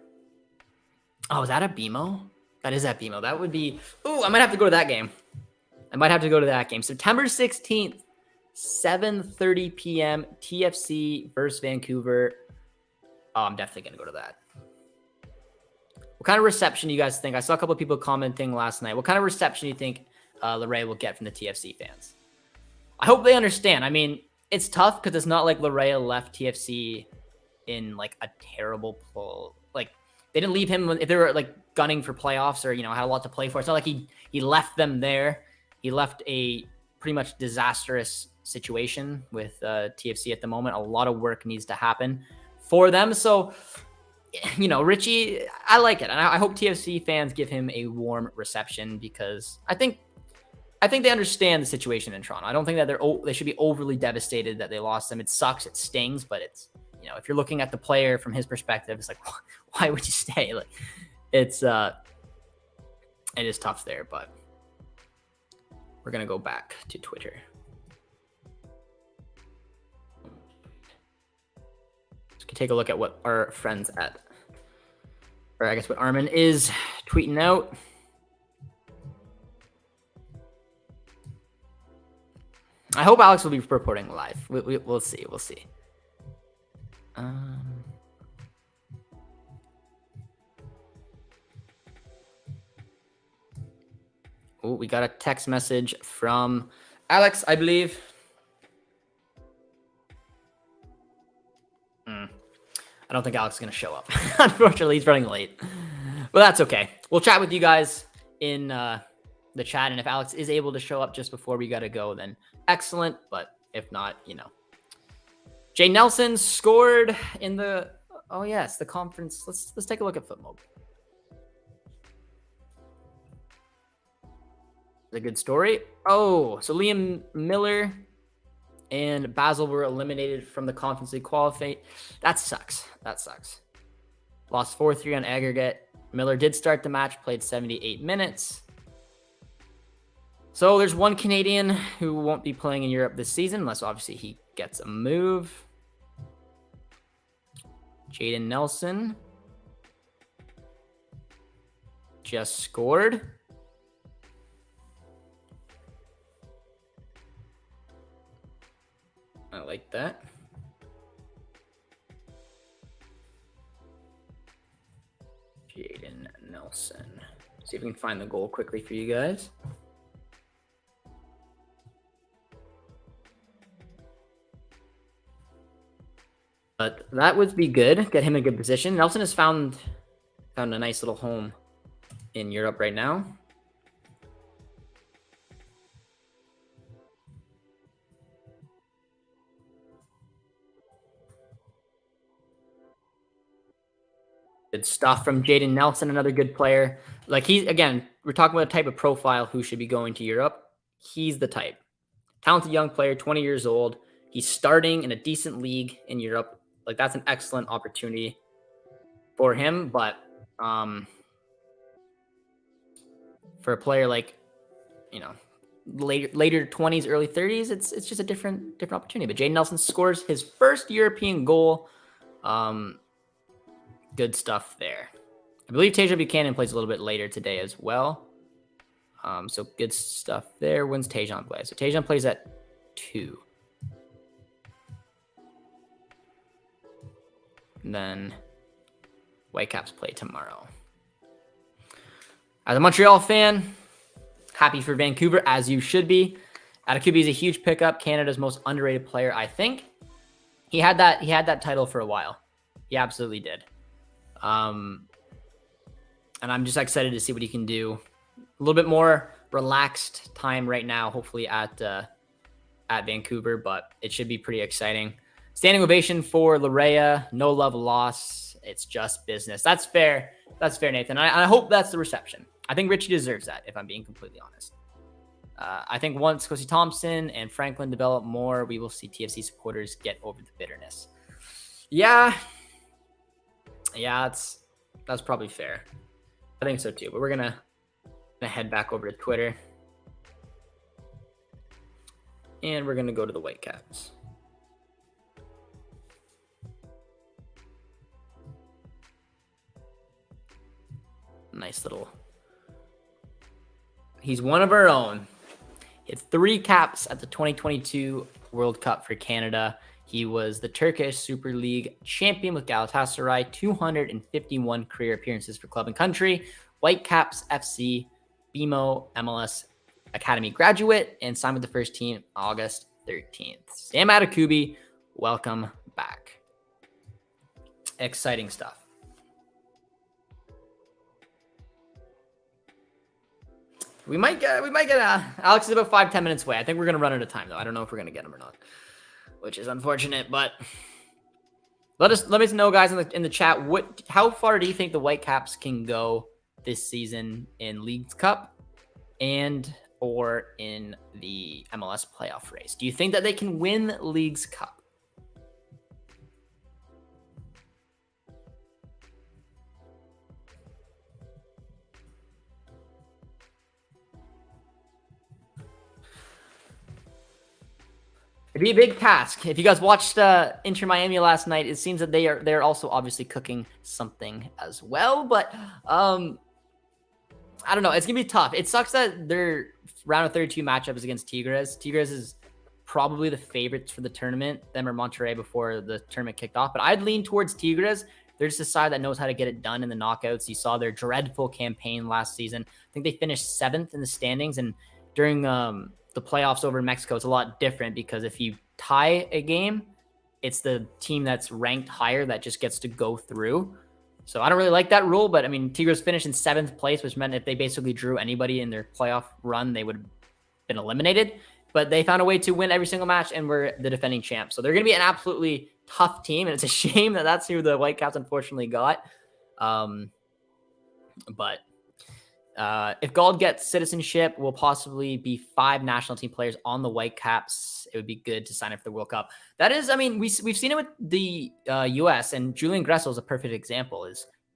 Oh, is that a BMO? That is at BMO. That would be. Ooh, I might have to go to that game. September 16th, 7:30 p.m. TFC versus Vancouver. Oh, I'm definitely going to go to that. What kind of reception do you guys think? I saw a couple of people commenting last night. What kind of reception do you think Laryea will get from the TFC fans? I hope they understand. I mean, it's tough because it's not like Laryea left TFC in like a terrible pull. Like they didn't leave him if they were like gunning for playoffs or, had a lot to play for. It's not like he left them there. He left a pretty much disastrous situation with TFC at the moment. A lot of work needs to happen for them. So, Richie, I like it. And I hope TFC fans give him a warm reception because I think they understand the situation in Toronto. I don't think that they should be overly devastated that they lost him. It sucks. It stings, but it's, if you're looking at the player from his perspective, it's like, why would you stay? Like it is tough there, but we're going to go back to Twitter. Take a look at what our friends what Armin is tweeting out. I hope Alex will be reporting live. We'll see. We'll see. Oh, we got a text message from Alex, I believe. I don't think Alex is going to show up. Unfortunately, he's running late. But that's okay. We'll chat with you guys in the chat. And if Alex is able to show up just before we got to go, then excellent. But if not, Jay Nelson scored in the, the conference. Let's take a look at FootMob. A good story. So Liam Miller and Basel were eliminated from the Conference League qualify. That sucks. Lost 4-3 on aggregate. Miller did start the match, played 78 minutes. So there's one Canadian who won't be playing in Europe this season, unless obviously he gets a move. Jaden Nelson just scored. I like that. Jaden Nelson. See if we can find the goal quickly for you guys. But that would be good. Get him in a good position. Nelson has found a nice little home in Europe right now. Good stuff from Jaden Nelson, another good player. Like we're talking about a type of profile who should be going to Europe. He's the type. Talented young player, 20 years old. He's starting in a decent league in Europe. Like that's an excellent opportunity for him. But for a player like, later 20s, early 30s, it's just a different opportunity. But Jaden Nelson scores his first European goal. Good stuff there. I believe Tasia Buchanan plays a little bit later today as well. So good stuff there. When's Tajon play? So Tajon plays at 2. And then Whitecaps play tomorrow. As a Montreal fan, happy for Vancouver, as you should be. Adekugbe is a huge pickup. Canada's most underrated player, I think. He had that title for a while. He absolutely did. And I'm just excited to see what he can do. A little bit more relaxed time right now, hopefully at Vancouver, but it should be pretty exciting. Standing ovation for Laryea. No love lost. It's just business. That's fair. That's fair, Nathan. I hope that's the reception. I think Richie deserves that, if I'm being completely honest. I think once Kosi Thompson and Franklin develop more, we will see TFC supporters get over the bitterness. Yeah, that's probably fair. I think so too. But we're gonna head back over to Twitter, and we're gonna go to the Whitecaps. Nice little. He's one of our own. He had 3 caps at the 2022 World Cup for Canada. He was the Turkish Super League champion with Galatasaray, 251 career appearances for club and country, Whitecaps FC, BMO MLS Academy graduate, and signed with the first team August 13th. Sam Adekugbe, welcome back. Exciting stuff. We might get Alex is about 5-10 minutes away. I think we're going to run out of time, though. I don't know if we're going to get him or not, which is unfortunate, but let us know, guys, in the chat, how far do you think the Whitecaps can go this season in Leagues Cup and or in the MLS playoff race? Do you think that they can win Leagues Cup? It'd be a big task. If you guys watched Inter Miami last night, it seems that they're also obviously cooking something as well. But I don't know. It's gonna be tough. It sucks that their round of 32 matchup is against Tigres. Tigres is probably the favorites for the tournament. Them or Monterrey before the tournament kicked off. But I'd lean towards Tigres. They're just a side that knows how to get it done in the knockouts. You saw their dreadful campaign last season. I think they finished 7th in the standings, and during the playoffs over in Mexico, it's a lot different because if you tie a game, it's the team that's ranked higher that just gets to go through. So I don't really like that rule, but I mean, Tigres finished in 7th place, which meant if they basically drew anybody in their playoff run, they would have been eliminated. But they found a way to win every single match, and we're the defending champs. So they're going to be an absolutely tough team, and it's a shame that that's who the Whitecaps unfortunately got. But if Gauld gets citizenship, we'll possibly be 5 national team players on the Whitecaps. It would be good to sign up for the World Cup. That is, I mean, we've seen it with the U.S. and Julian Gressel is a perfect example.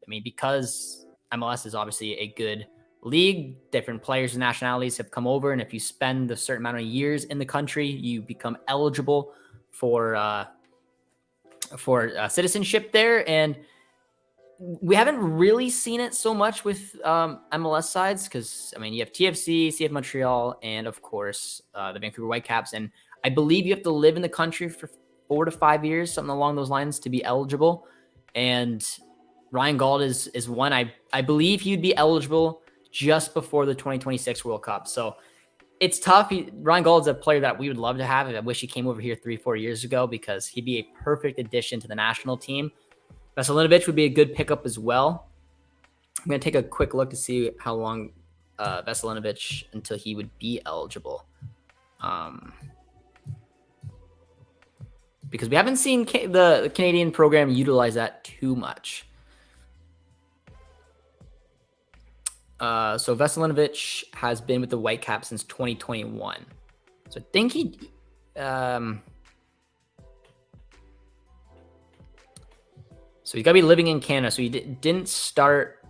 Because MLS is obviously a good league, different players and nationalities have come over, and if you spend a certain amount of years in the country, you become eligible for citizenship there. And we haven't really seen it so much with MLS sides because, I mean, you have TFC, CF Montreal, and, of course, the Vancouver Whitecaps. And I believe you have to live in the country for 4 to 5 years, something along those lines, to be eligible. And Ryan Gauld is one. I believe he'd be eligible just before the 2026 World Cup. So it's tough. Ryan Gauld's a player that we would love to have. I wish he came over here 3-4 years ago because he'd be a perfect addition to the national team. Veselinovic would be a good pickup as well. I'm going to take a quick look to see how long Veselinovic until he would be eligible. Because we haven't seen the Canadian program utilize that too much. So Veselinovic has been with the Whitecaps since 2021. So I think he... So he's got to be living in Canada. So he didn't start.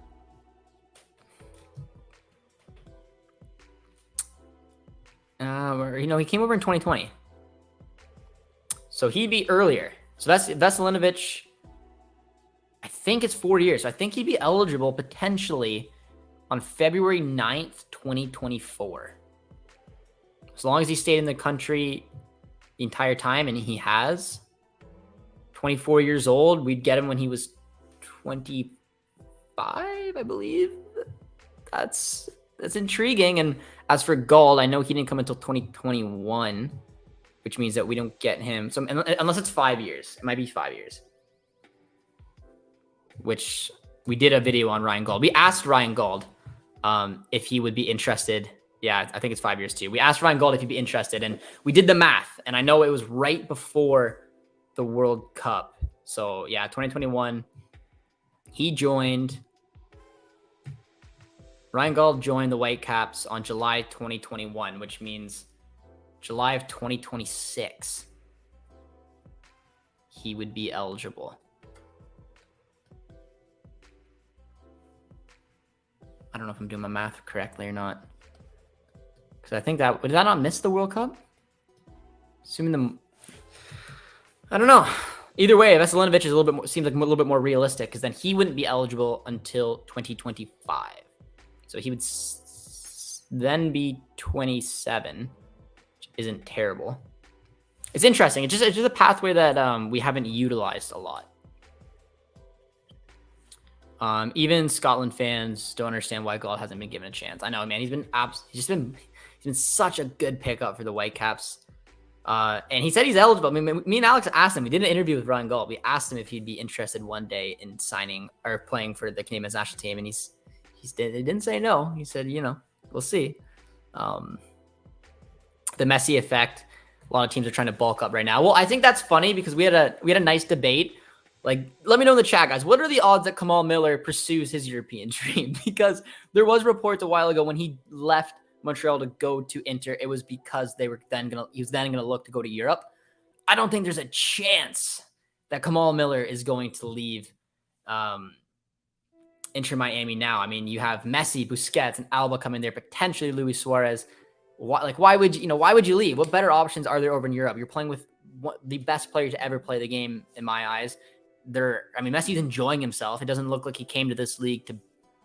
He came over in 2020. So he'd be earlier. So that's Veselinovic. I think it's 4 years. So I think he'd be eligible potentially on February 9th, 2024. As long as he stayed in the country the entire time, and he has. 24 years old. We'd get him when he was 25, I believe. That's intriguing. And as for Gauld, I know he didn't come until 2021, which means that we don't get him. So unless it's 5 years, it might be 5 years. Which we did a video on Ryan Gauld. We asked Ryan Gauld if he would be interested. Yeah, I think it's 5 years too. We asked Ryan Gauld if he'd be interested, and we did the math. And I know it was right before the World Cup. So yeah, 2021, Ryan Gauld joined the Whitecaps on July 2021, which means July of 2026, he would be eligible. I don't know if I'm doing my math correctly or not. Because I think did that not miss the World Cup? I don't know. Either way, Veselinovic is seems like a little bit more realistic because then he wouldn't be eligible until 2025. So he would then be 27, which isn't terrible. It's interesting. It's just a pathway that we haven't utilized a lot. Even Scotland fans don't understand why Gauld hasn't been given a chance. I know, man. He's been such a good pickup for the Whitecaps. And he said he's eligible. I mean, me and Alex asked him. We did an interview with Ryan Gauld. We asked him if he'd be interested one day in signing or playing for the Canadian national team, and he didn't say no. He said, we'll see. The Messi effect. A lot of teams are trying to bulk up right now. Well, I think that's funny because we had a nice debate. Like, let me know in the chat, guys. What are the odds that Kamal Miller pursues his European dream? Because there was reports a while ago when he left Montreal to go to Inter, it was because he was then gonna look to go to Europe. I don't think there's a chance that Kamal Miller is going to leave Inter Miami now. I mean, you have Messi, Busquets, and Alba coming there, potentially Luis Suarez. Why would you leave? What better options are there over in Europe? You're playing with the best player to ever play the game, in my eyes. Messi's enjoying himself. It doesn't look like he came to this league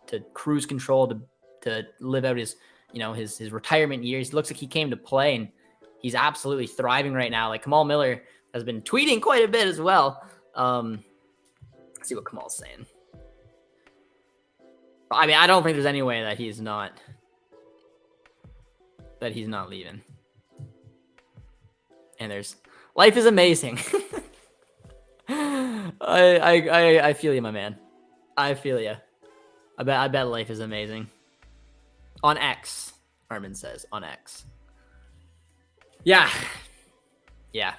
to cruise control, to live out his retirement years. It looks like he came to play, and he's absolutely thriving right now. Like, Kamal Miller has been tweeting quite a bit as well. Let's see what Kamal's saying. I mean, I don't think there's any way that he's not leaving. And life is amazing. I feel you, my man. I feel you. I bet life is amazing. On X, Armin says. On X. Yeah. Yeah.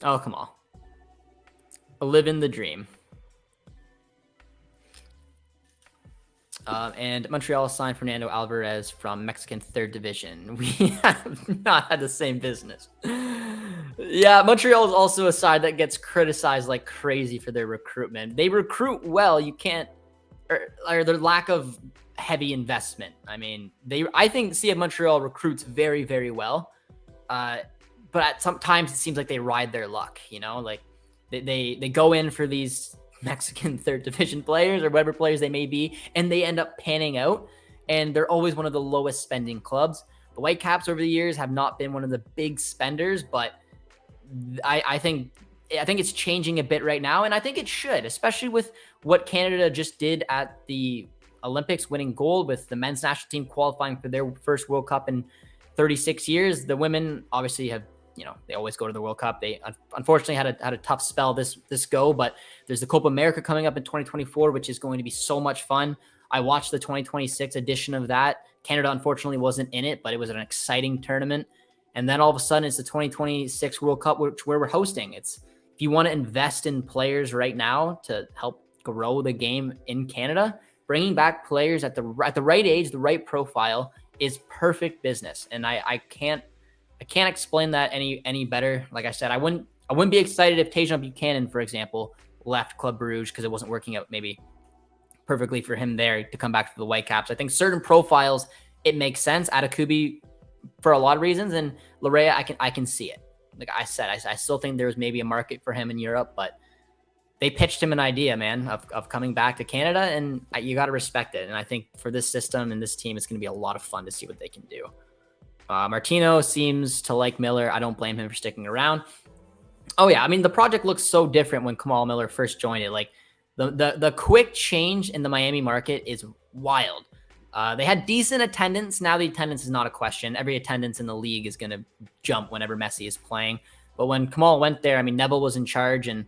Oh, come on. Living the dream. And Montreal signed Fernando Alvarez from Mexican third division. We have not had the same business. Yeah, Montreal is also a side that gets criticized like crazy for their recruitment. They recruit well. You can't, or their lack of heavy investment. I mean, I think CF Montreal recruits very, very well. But at sometimes it seems like they ride their luck, you know, like they go in for these Mexican third division players or whatever players they may be, and they end up panning out, and they're always one of the lowest spending clubs. The Whitecaps over the years have not been one of the big spenders, but I think it's changing a bit right now, and I think it should, especially with what Canada just did at the Olympics, winning gold, with the men's national team qualifying for their first World Cup in 36 years. The women obviously have, you know, they always go to the World Cup. They unfortunately had a tough spell this go, but there's the Copa America coming up in 2024, which is going to be so much fun. I watched the 2026 edition of that. Canada unfortunately wasn't in it, but it was an exciting tournament. And then all of a sudden it's the 2026 World Cup, where we're hosting. If you want to invest in players right now to help grow the game in Canada, bringing back players at the right age, the right profile is perfect business. And I can't explain that any better. Like I said, I wouldn't be excited if Tajon Buchanan, for example, left Club Brugge because it wasn't working out maybe perfectly for him there to come back to the Whitecaps. I think certain profiles, it makes sense. Adekugbe for a lot of reasons, and Laryea, I can see it. Like I said, I still think there was maybe a market for him in Europe, but they pitched him an idea, man, of coming back to Canada, and you got to respect it. And I think for this system and this team, it's going to be a lot of fun to see what they can do. Martino seems to like Miller. I don't blame him for sticking around. Oh yeah, I mean, the project looks so different when Kamal Miller first joined it. Like the quick change in the Miami market is wild. They had decent attendance. Now the attendance is not a question. Every attendance in the league is going to jump whenever Messi is playing. But when Kamal went there, I mean, Neville was in charge, and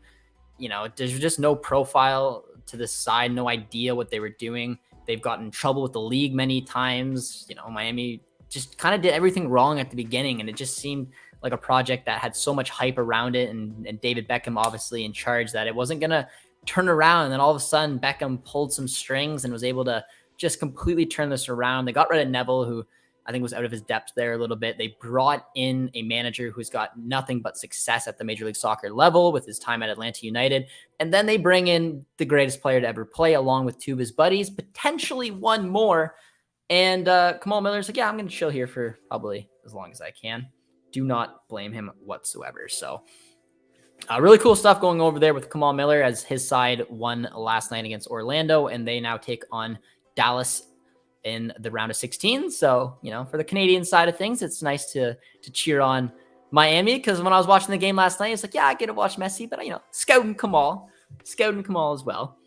you know, there's just no profile to this side, no idea what they were doing. They've gotten in trouble with the league many times. You know, Miami just kind of did everything wrong at the beginning, and it just seemed like a project that had so much hype around it, and David Beckham obviously in charge, that it wasn't going to turn around. And then all of a sudden Beckham pulled some strings and was able to just completely turn this around. They got rid of Neville, who I think was out of his depth there a little bit. They brought in a manager who's got nothing but success at the Major League Soccer level with his time at Atlanta United. And then they bring in the greatest player to ever play, along with two of his buddies, potentially one more. And Kamal Miller's like, yeah, I'm going to chill here for probably as long as I can. Do not blame him whatsoever. So really cool stuff going over there with Kamal Miller, as his side won last night against Orlando, and they now take on Dallas in the round of 16. So, you know, for the Canadian side of things, it's nice to cheer on Miami, because when I was watching the game last night, it's like, yeah, I get to watch Messi, but, you know, scouting Kamal as well.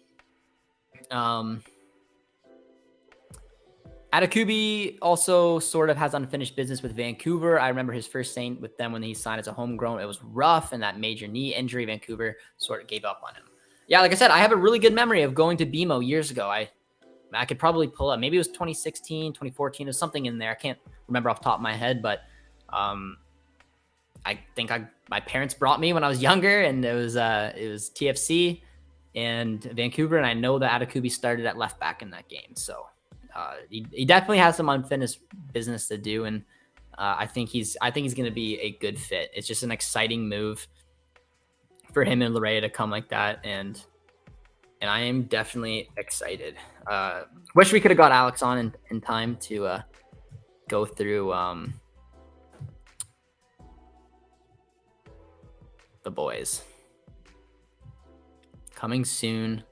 Adekugbe also sort of has unfinished business with Vancouver. I remember his first stint with them when he signed as a homegrown. It was rough, and that major knee injury, Vancouver sort of gave up on him. Yeah, like I said, I have a really good memory of going to BMO years ago. I could probably pull up. Maybe it was 2016, 2014. There's something in there. I can't remember off the top of my head, but I think my parents brought me when I was younger, and it was TFC and Vancouver, and I know that Adekugbe started at left back in that game. So he definitely has some unfinished business to do, and I think he's going to be a good fit. It's just an exciting move for him and Laryea to come like that, and I am definitely excited. Wish we could have got Alex on in time to go through the boys. Coming soon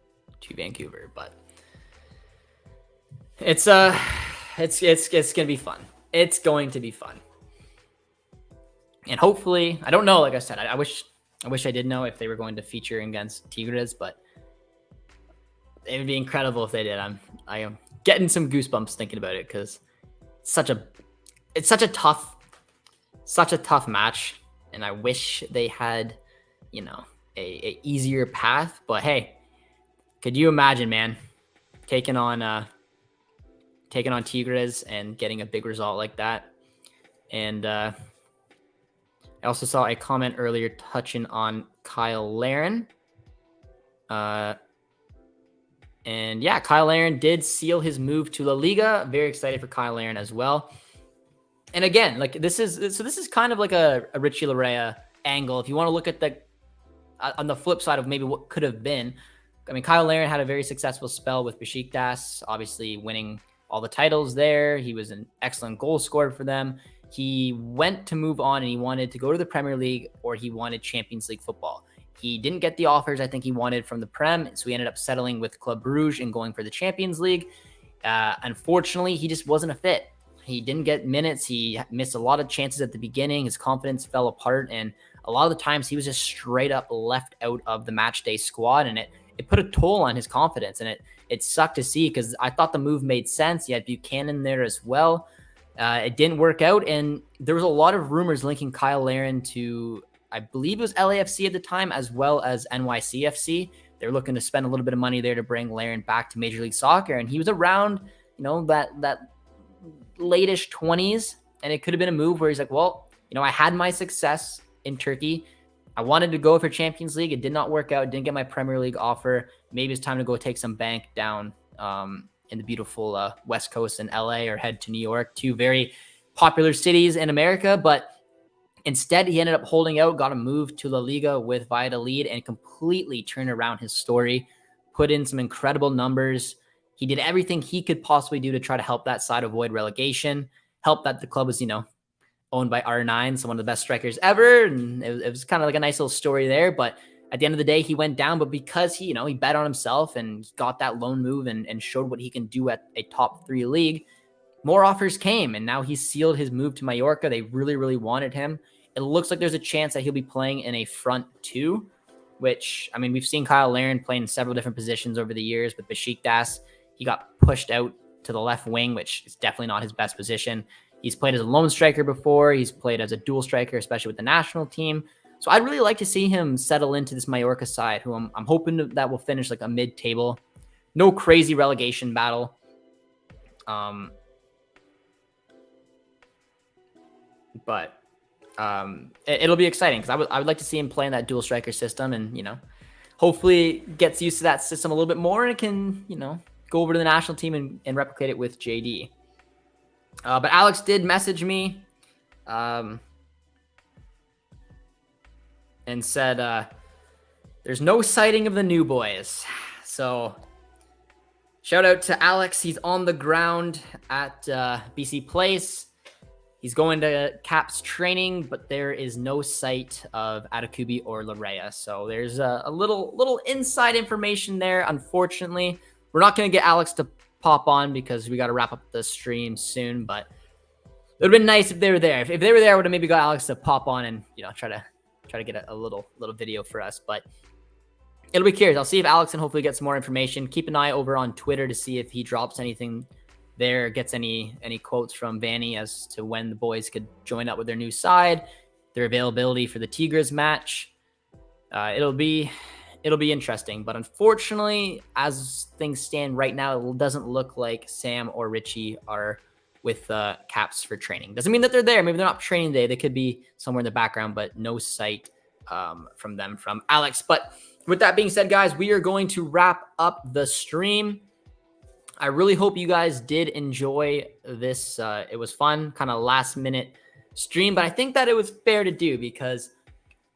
to Vancouver, but it's gonna be fun. It's going to be fun, and hopefully, I don't know. Like I said, I wish I did know if they were going to feature against Tigres, but it would be incredible if they did. I am getting some goosebumps thinking about it, because it's such a tough match, and I wish they had, you know, a easier path. But hey, Could you imagine, man, taking on Tigres and getting a big result like that? And I also saw a comment earlier touching on Cyle Larin. And yeah, Cyle Larin did seal his move to La Liga. Very excited for Cyle Larin as well. And again, like this is kind of like a Richie Laryea angle. If you want to look at the on the flip side of maybe what could have been. I mean, Cyle Larin had a very successful spell with Besiktas, obviously winning all the titles there. He was an excellent goal scorer for them. He went to move on and he wanted to go to the Premier League, or he wanted Champions League football. He didn't get the offers I think he wanted from the Prem, so he ended up settling with Club Brugge and going for the Champions League. Unfortunately, he just wasn't a fit. He didn't get minutes. He missed a lot of chances at the beginning. His confidence fell apart, and a lot of the times he was just straight up left out of the match day squad, and it put a toll on his confidence, and it sucked to see because I thought the move made sense. He had Buchanan there as well. It didn't work out, and there was a lot of rumors linking Cyle Larin to, I believe it was LAFC at the time, as well as NYCFC. They're looking to spend a little bit of money there to bring Larin back to Major League Soccer, and he was around, that late-ish 20s, and it could have been a move where he's like, well, I had my success in Turkey. I wanted to go for Champions League. It did not work out. Didn't get my Premier League offer. Maybe it's time to go take some bank down in the beautiful West Coast in LA, or head to New York, two very popular cities in America. But instead, he ended up holding out, got a move to La Liga with Valladolid, and completely turned around his story, put in some incredible numbers. He did everything he could possibly do to try to help that side avoid relegation, help that the club was, owned by R9, so one of the best strikers ever. And it was kind of like a nice little story there. But at the end of the day, he went down. But because he bet on himself and got that loan move and showed what he can do at a top 3 league, more offers came. And now he's sealed his move to Mallorca. They really, really wanted him. It looks like there's a chance that he'll be playing in a front 2, which, I mean, we've seen Cyle Larin play in several different positions over the years. With Besiktas, he got pushed out to the left wing, which is definitely not his best position. He's played as a lone striker before. He's played as a dual striker, especially with the national team. So I'd really like to see him settle into this Mallorca side, who I'm hoping that will finish like a mid-table. No crazy relegation battle. But it'll be exciting because I would like to see him play in that dual striker system, and, hopefully gets used to that system a little bit more, and it can, go over to the national team and replicate it with JD. But Alex did message me and said there's no sighting of the new boys. So shout out to Alex. He's on the ground at BC Place. He's going to Caps training, but there is no sight of Adekugbe or Laryea. So there's a little inside information there. Unfortunately, we're not going to get Alex to pop on because we got to wrap up the stream soon, but it would have been nice if they were there. If they were there, I would have maybe got Alex to pop on and try to get a little video for us. But it'll be curious. I'll see if Alex can hopefully get some more information. Keep an eye over on Twitter to see if he drops anything there, gets any quotes from Vanny as to when the boys could join up with their new side, their availability for the Tigres match. It'll be interesting, but unfortunately, as things stand right now, it doesn't look like Sam or Richie are with Caps for training. Doesn't mean that they're there. Maybe they're not training today. They could be somewhere in the background, but no sight from Alex. But with that being said, guys, we are going to wrap up the stream. I really hope you guys did enjoy this. It was fun, kind of last minute stream, but I think that it was fair to do because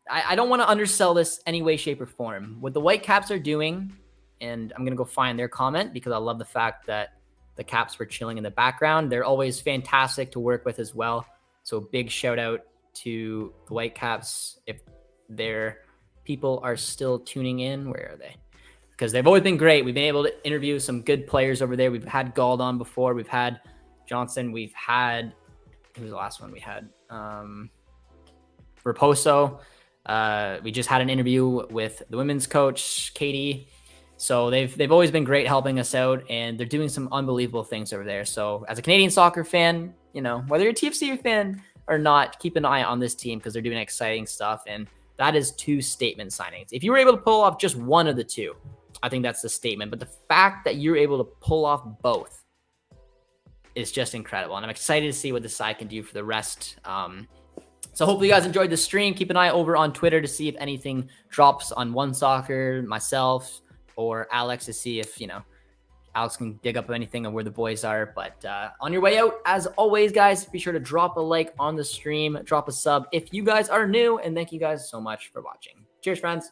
I don't want to undersell this any way, shape, or form. What the Whitecaps are doing, and I'm going to go find their comment because I love the fact that the Caps were chilling in the background. They're always fantastic to work with as well. So big shout out to the Whitecaps. If their people are still tuning in, where are they? Because they've always been great. We've been able to interview some good players over there. We've had Gald on before. We've had Johnson. We've had, who was the last one we had? Raposo. We just had an interview with the women's coach, Katie. So they've always been great helping us out, and they're doing some unbelievable things over there. So as a Canadian soccer fan, whether you're a TFC fan or not, keep an eye on this team because they're doing exciting stuff. And that is 2 statement signings. If you were able to pull off just one of the 2, I think that's the statement. But the fact that you're able to pull off both is just incredible. And I'm excited to see what this side can do for the rest. So hopefully you guys enjoyed the stream. Keep an eye over on Twitter to see if anything drops on OneSoccer, myself, or Alex, to see if, Alex can dig up anything on where the boys are. But on your way out, as always, guys, be sure to drop a like on the stream, drop a sub if you guys are new, and thank you guys so much for watching. Cheers, friends.